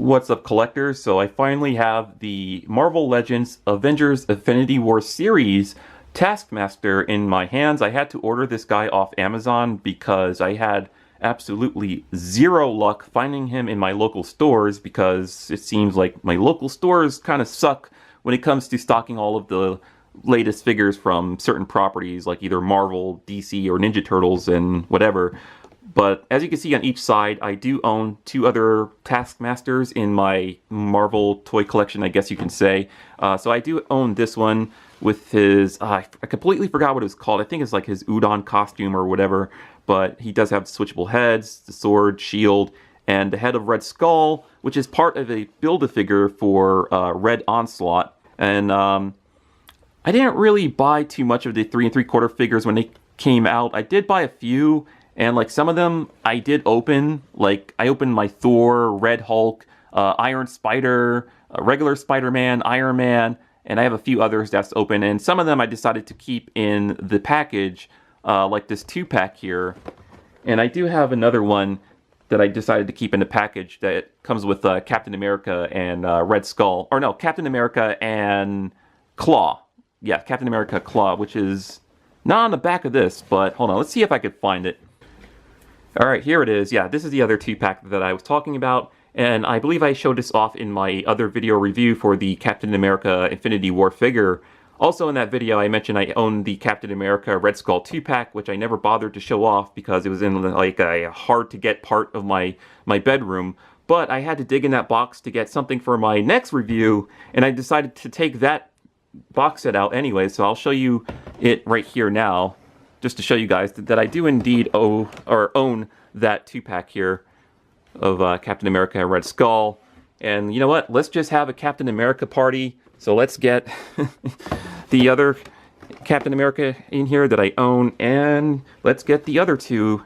What's up, collectors? So I finally have the Marvel Legends Avengers Infinity War series Taskmaster in my hands. I had to order this guy off Amazon because I had absolutely zero luck finding him in my local stores, because it seems like my local stores kind of suck when it comes to stocking all of the latest figures from certain properties like either Marvel, DC, or Ninja Turtles and whatever. But as you can see on each side, I do own two other Taskmasters in my Marvel toy collection, I guess you can say. So I do own this one with his, I completely forgot what it was called. I think it's like his Udon costume or whatever. But he does have switchable heads, the sword, shield, and the head of Red Skull, which is part of a Build-A-Figure for Red Onslaught. And I didn't really buy too much of the 3 3/4 figures when they came out. I did buy a few. And like some of them I did open, like I opened my Thor, Red Hulk, Iron Spider, regular Spider-Man, Iron Man, and I have a few others that's open. And some of them I decided to keep in the package, like this 2-pack here. And I do have another one that I decided to keep in the package that comes with Captain America and Red Skull. Or no, Captain America and Claw. Yeah, Captain America Claw, which is not on the back of this, but hold on, let's see if I could find it. Alright, here it is. Yeah, this is the other 2-pack that I was talking about, and I believe I showed this off in my other video review for the Captain America Infinity War figure. Also in that video I mentioned I owned the Captain America Red Skull 2-pack, which I never bothered to show off because it was in like a hard to get part of my bedroom. But I had to dig in that box to get something for my next review, and I decided to take that box set out anyway, so I'll show you it right here now, just to show you guys that I do indeed own that 2-pack here of Captain America and Red Skull. And you know what? Let's just have a Captain America party. So let's get the other Captain America in here that I own, and let's get the other two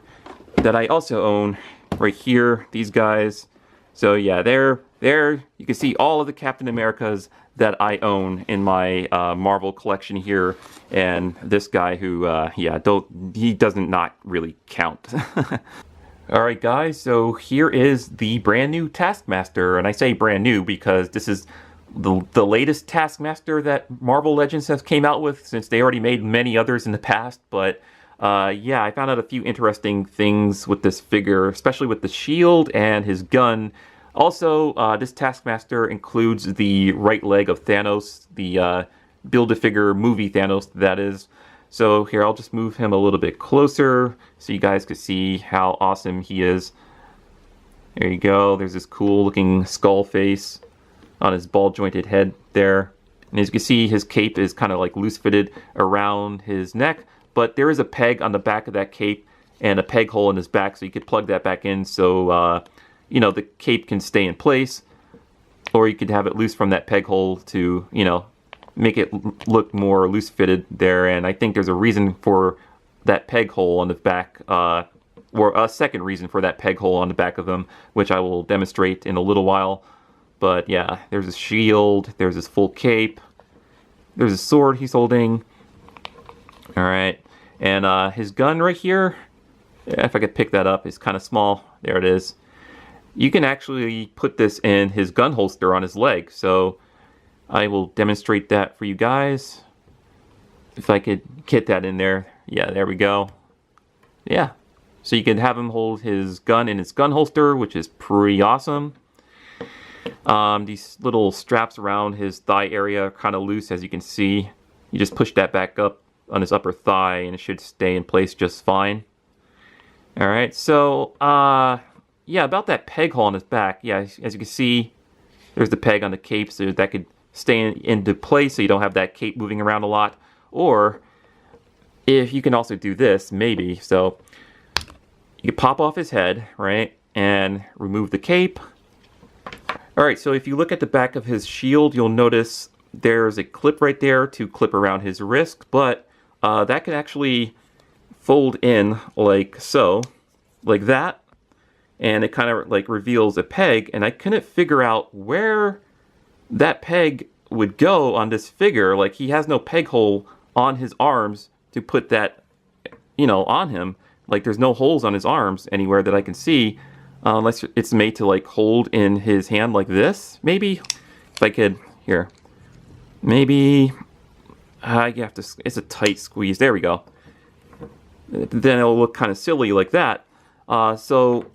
that I also own right here, these guys. So yeah, there you can see all of the Captain Americas that I own in my Marvel collection here, and this guy who, yeah, he doesn't not really count. Alright guys, so here is the brand new Taskmaster, and I say brand new because this is the latest Taskmaster that Marvel Legends has came out with, since they already made many others in the past. But yeah, I found out a few interesting things with this figure, especially with the shield and his gun. Also, this Taskmaster includes the right leg of Thanos, the Build-A-Figure movie Thanos, that is. So here, I'll just move him a little bit closer so you guys can see how awesome he is. There you go. There's this cool looking skull face on his ball-jointed head there. And as you can see, his cape is kind of like loose-fitted around his neck, but there is a peg on the back of that cape and a peg hole in his back, so you could plug that back in so you know, the cape can stay in place, or you could have it loose from that peg hole to, you know, make it look more loose-fitted there. And I think there's a reason for that peg hole on the back, or a second reason for that peg hole on the back of them, which I will demonstrate in a little while. But yeah, there's his shield, there's his full cape, there's his sword he's holding. Alright, and his gun right here, if I could pick that up, is kind of small. There it is. You can actually put this in his gun holster on his leg, so I will demonstrate that for you guys. If I could get that in there. Yeah, there we go. Yeah, so you can have him hold his gun in his gun holster, which is pretty awesome. These little straps around his thigh area are kind of loose, as you can see. You just push that back up on his upper thigh and it should stay in place just fine. Alright, so yeah, about that peg hole on his back. Yeah, as you can see, there's the peg on the cape, so that could stay into place so you don't have that cape moving around a lot. Or if you can also do this, maybe. So you can pop off his head, right, and remove the cape. Alright, so if you look at the back of his shield, you'll notice there's a clip right there to clip around his wrist, but that can actually fold in like so, like that. And it kind of like reveals a peg, and I couldn't figure out where that peg would go on this figure. Like, he has no peg hole on his arms to put that, you know, on him. Like, there's no holes on his arms anywhere that I can see. Unless it's made to like hold in his hand like this, maybe. If I could, here. Maybe, I have to, it's a tight squeeze. There we go. Then it'll look kind of silly like that. So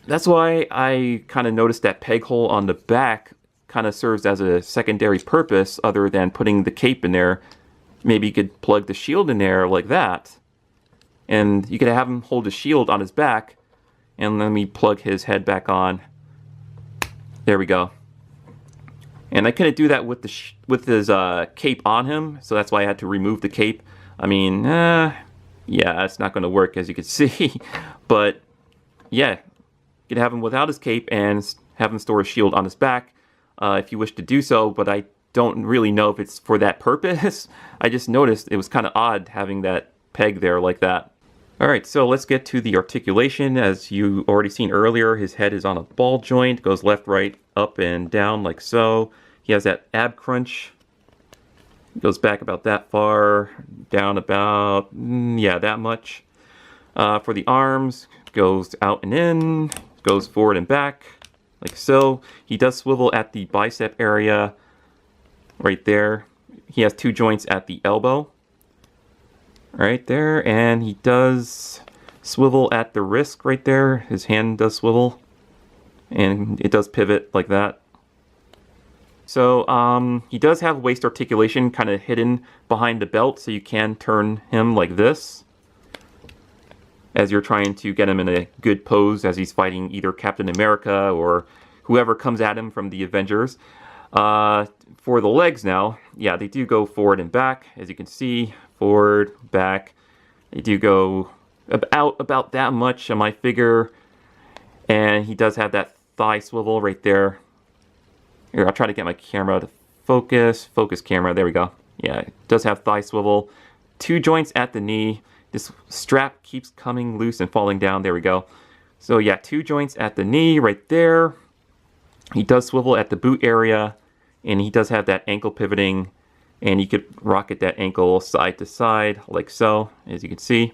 that's why I kind of noticed that peg hole on the back kind of serves as a secondary purpose other than putting the cape in there. Maybe you could plug the shield in there like that. And you could have him hold the shield on his back. And let me plug his head back on. There we go. And I couldn't do that with his cape on him, so that's why I had to remove the cape. I mean, yeah, it's not going to work, as you can see. But yeah, you could have him without his cape and have him store a shield on his back if you wish to do so. But I don't really know if it's for that purpose. I just noticed it was kind of odd having that peg there like that. Alright, so let's get to the articulation. As you already seen earlier, his head is on a ball joint, goes left, right, up, and down like so. He has that ab crunch. Goes back about that far, down about, yeah, that much. For the arms, goes out and in, goes forward and back, like so. He does swivel at the bicep area, right there. He has 2 joints at the elbow. Right there, and he does swivel at the wrist right there. His hand does swivel, and it does pivot like that. So he does have waist articulation kind of hidden behind the belt, so you can turn him like this as you're trying to get him in a good pose as he's fighting either Captain America or whoever comes at him from the Avengers. For the legs now, yeah, they do go forward and back, as you can see. Forward, back. They do go about that much on my figure. And he does have that thigh swivel right there. Here, I'll try to get my camera to focus. Focus camera, there we go. Yeah, it does have thigh swivel. 2 joints at the knee. This strap keeps coming loose and falling down. There we go. So yeah, 2 joints at the knee right there. He does swivel at the boot area. And he does have that ankle pivoting. And you could rocket that ankle side to side, like so, as you can see.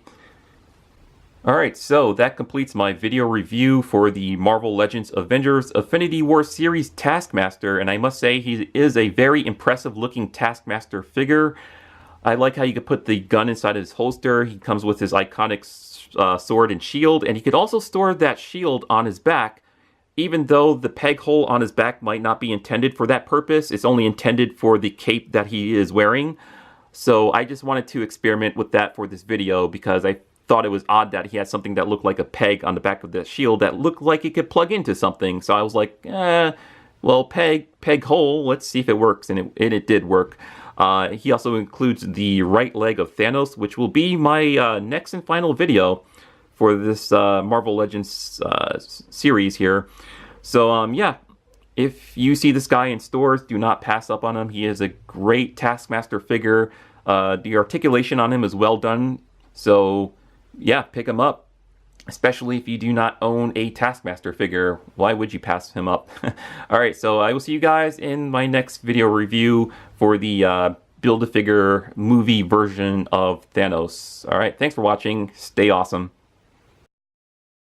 Alright, so that completes my video review for the Marvel Legends Avengers Infinity War series Taskmaster, and I must say he is a very impressive looking Taskmaster figure. I like how you could put the gun inside his holster. He comes with his iconic sword and shield, and he could also store that shield on his back. Even though the peg hole on his back might not be intended for that purpose, it's only intended for the cape that he is wearing. So I just wanted to experiment with that for this video because I thought it was odd that he had something that looked like a peg on the back of the shield that looked like it could plug into something. So I was like, well, peg hole, let's see if it works. And it did work. He also includes the right leg of Thanos, which will be my next and final video for this Marvel Legends series here. So yeah, if you see this guy in stores, do not pass up on him. He is a great Taskmaster figure. The articulation on him is well done. So yeah, pick him up. Especially if you do not own a Taskmaster figure. Why would you pass him up? Alright, so I will see you guys in my next video review for the Build-A-Figure movie version of Thanos. Alright, thanks for watching. Stay awesome.